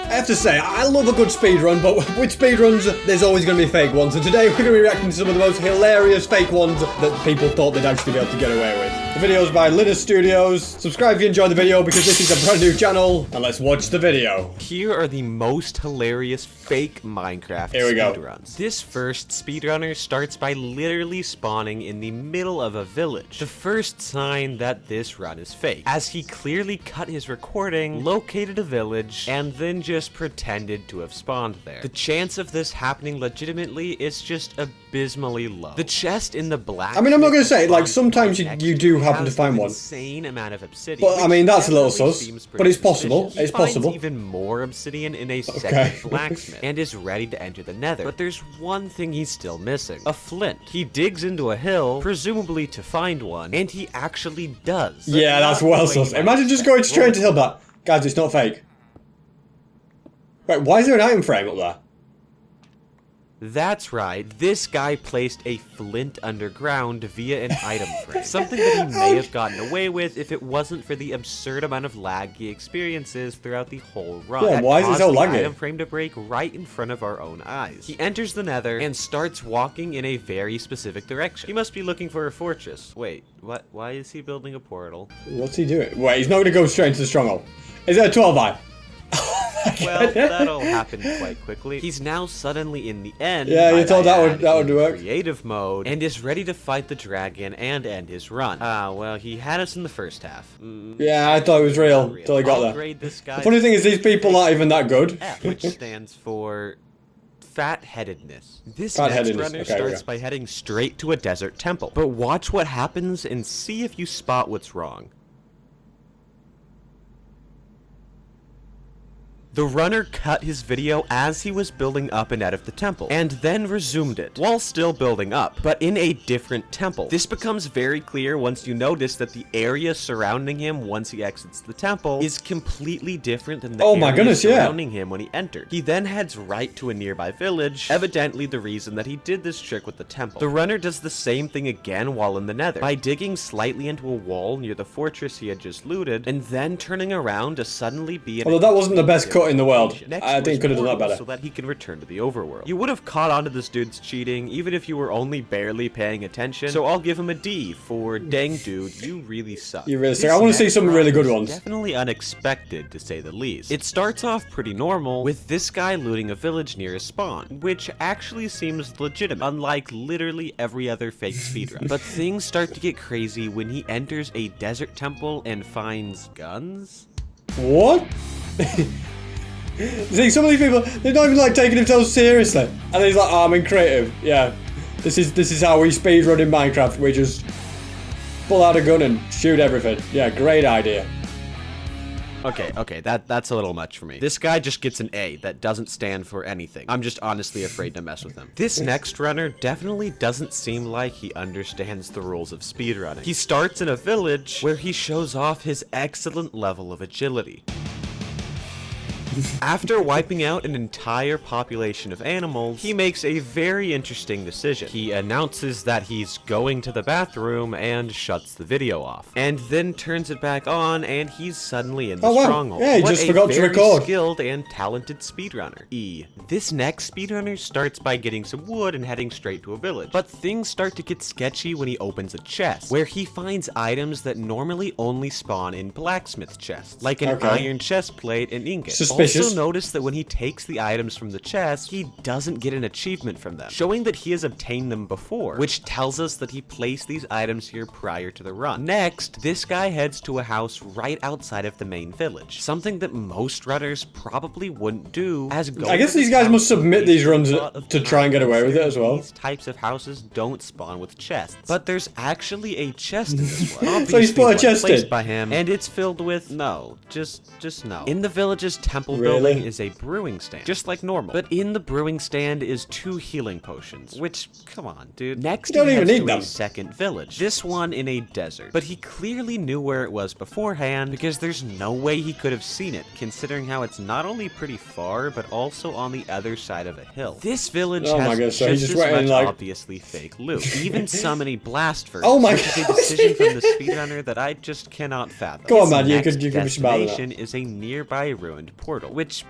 I have to say, I love a good speedrun, but with speedruns, there's always going to be fake ones. And today, we're going to be reacting to some of the most hilarious fake ones that people thought they'd actually be able to get away with. The video is by Linus Studios. Subscribe if you enjoyed the video, because this is a brand new channel. And let's watch the video. Here are the most hilarious fake Minecraft speedruns. This first speedrunner starts by literally spawning in the middle of a village. The first sign that this run is fake, as he clearly cut his recording, located a village, and then just pretended to have spawned there. The chance of this happening legitimately is just abysmally low. The chest in the black. I mean, I'm not gonna say, like, sometimes you do happen to find one. Insane amount of obsidian. But I mean, that's a little sus. But it's possible. It's possible. Even more obsidian in a second blacksmith, and is ready to enter the nether. But there's one thing he's still missing: a flint. He digs into a hill, presumably to find one, and he actually does. Yeah, that's well sus. Imagine just going straight to hill, but guys, it's not fake. Wait, why is there an item frame up there? That's right, this guy placed a flint underground via an item frame. Something that he may have gotten away with if it wasn't for the absurd amount of lag he experiences throughout the whole run. Yeah, why is it so laggy? The item frame to break right in front of our own eyes. He enters the nether and starts walking in a very specific direction. He must be looking for a fortress. Wait, what? Why is he building a portal? What's he doing? Wait, he's not gonna go straight into the stronghold. Is there a 12-eye? Well, that'll happen quite quickly. He's now suddenly in the end. Yeah, you thought that would work. Creative mode, and is ready to fight the dragon and end his run. Well, he had us in the first half. Yeah, I thought it was real until I got there. The funny thing is, these people aren't even that good. F, which stands for fat-headedness. This next runner starts by heading straight to a desert temple. But watch what happens and see if you spot what's wrong. The runner cut his video as he was building up and out of the temple, and then resumed it, while still building up, but in a different temple. This becomes very clear once you notice that the area surrounding him once he exits the temple is completely different than the area surrounding him when he entered. He then heads right to a nearby village, evidently the reason that he did this trick with the temple. The runner does the same thing again while in the nether, by digging slightly into a wall near the fortress he had just looted, and then turning around to suddenly be in. Although that wasn't the best cut in the world. I think could have done that better. So that he can return to the overworld. You would have caught on to this dude's cheating, even if you were only barely paying attention. So I'll give him a D for, dang dude, you really suck. You really suck. I want to see some really good ones. Definitely unexpected, to say the least. It starts off pretty normal, with this guy looting a village near his spawn, which actually seems legitimate, unlike literally every other fake speedrun. But things start to get crazy when he enters a desert temple and finds guns? What? See, some of these people, they're not even like taking themselves seriously. And then he's like, oh, I'm in creative. Yeah. This is how we speedrun in Minecraft. We just pull out a gun and shoot everything. Yeah, great idea. Okay, that's a little much for me. This guy just gets an A that doesn't stand for anything. I'm just honestly afraid to mess with him. This next runner definitely doesn't seem like he understands the rules of speedrunning. He starts in a village where he shows off his excellent level of agility. After wiping out an entire population of animals, he makes a very interesting decision. He announces that he's going to the bathroom and shuts the video off, and then turns it back on, and he's suddenly in the stronghold. Yeah, he just forgot to record. Skilled and talented speedrunner. E. This next speedrunner starts by getting some wood and heading straight to a village, but things start to get sketchy when he opens a chest, where he finds items that normally only spawn in blacksmith chests, like an iron chest plate and ingot. Also notice that when he takes the items from the chest, he doesn't get an achievement from them, showing that he has obtained them before, which tells us that he placed these items here prior to the run. Next, this guy heads to a house right outside of the main village, something that most runners probably wouldn't do, as I guess these guys must submit these runs to try and get away with it as well. These types of houses don't spawn with chests, but there's actually a chest in this one. So he's put a chest in by him, and it's filled with just no. In the village's temple building is a brewing stand, just like normal. But in the brewing stand is 2 healing potions, which, come on, dude. Next, he heads to a second village, this one in a desert. But he clearly knew where it was beforehand, because there's no way he could have seen it, considering how it's not only pretty far, but also on the other side of a hill. This village has just as much obviously fake loot, even summoning blast first, which is a decision from the speedrunner that I just cannot fathom. Go on, man, you could be smarter than that. Is a nearby ruined portal. portal, which...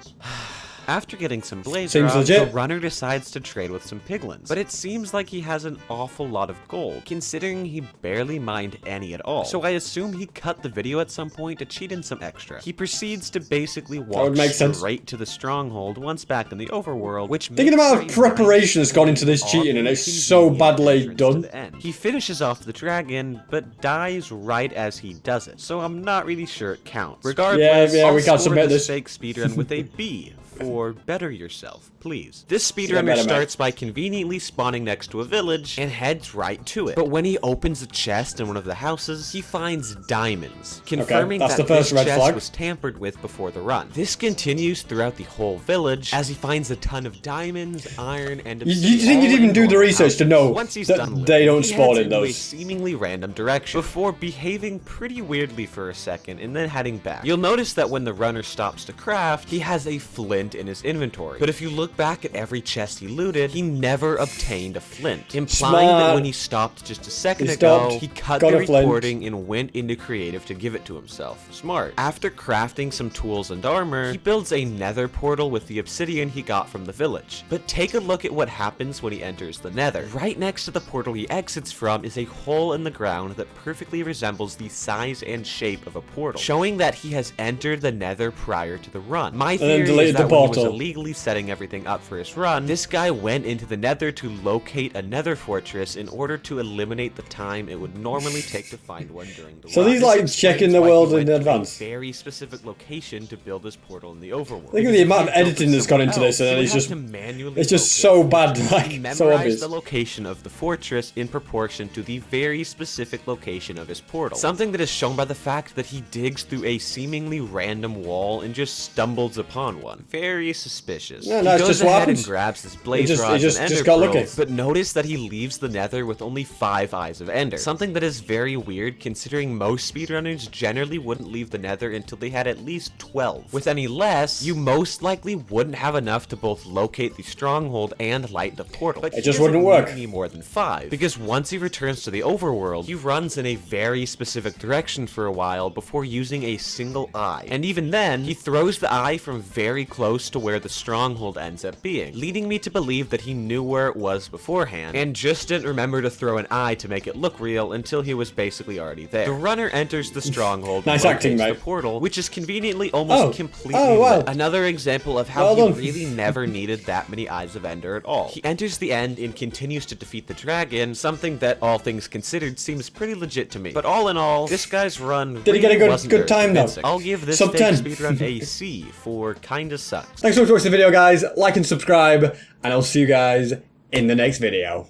After getting some blaze Seems rods, legit. the runner decides to trade with some piglins. But it seems like he has an awful lot of gold, considering he barely mined any at all. So I assume he cut the video at some point to cheat in some extra. He proceeds to basically walk straight to the stronghold once back in the overworld, which Think of the amount of preparation that's gone into this cheating, and it's so badly done. He finishes off the dragon, but dies right as he does it. So I'm not really sure it counts. Regardless, yeah, we I'll can't score submit this this. fake speedrun with a B. For better yourself, please. This speedrunner starts by conveniently spawning next to a village and heads right to it. But when he opens a chest in one of the houses, he finds diamonds, confirming that this chest was tampered with before the run. This continues throughout the whole village as he finds a ton of diamonds, iron, and you think you'd even do the research to know that they don't spawn in those? A seemingly random direction before behaving pretty weirdly for a second and then heading back. You'll notice that when the runner stops to craft, he has a flint in his inventory. But if you look back at every chest he looted, he never obtained a flint, implying that when he stopped just a second ago, he cut the recording and went into creative to give it to himself. Smart. After crafting some tools and armor, he builds a nether portal with the obsidian he got from the village. But take a look at what happens when he enters the nether. Right next to the portal he exits from is a hole in the ground that perfectly resembles the size and shape of a portal, showing that he has entered the nether prior to the run. My theory is that when he was illegally setting everything up for his run, this guy went into the nether to locate a nether fortress in order to eliminate the time it would normally take to find one during the run. So he's like checking the world in advance. A very specific location to build this portal in the overworld. Think of the amount of editing that's gone into this, and then it's just so bad, like so obvious. The location of the fortress in proportion to the very specific location of his portal. Something that is shown by the fact that he digs through a seemingly random wall and just stumbles upon one. Very suspicious. Yeah, he goes ahead and grabs his blaze rods and ender pearls, but notice that he leaves the nether with only 5 eyes of ender. Something that is very weird considering most speedrunners generally wouldn't leave the nether until they had at least 12. With any less, you most likely wouldn't have enough to both locate the stronghold and light the portal. But it just wouldn't work. Need more than 5, because once he returns to the overworld, he runs in a very specific direction for a while before using a single eye. And even then, he throws the eye from very close to where the stronghold ends up being, leading me to believe that he knew where it was beforehand, and just didn't remember to throw an eye to make it look real until he was basically already there. The runner enters the stronghold nice acting, mate. The portal, which is conveniently almost completely wow. lit. Another example of how he really never needed that many eyes of ender at all. He enters the end and continues to defeat the dragon, something that, all things considered, seems pretty legit to me. But all in all, this guy's run did he get a good time though? I'll give this fake speedrun a C for kinda sucks. Thanks so much for watching the video, guys. Like and subscribe, and I'll see you guys in the next video.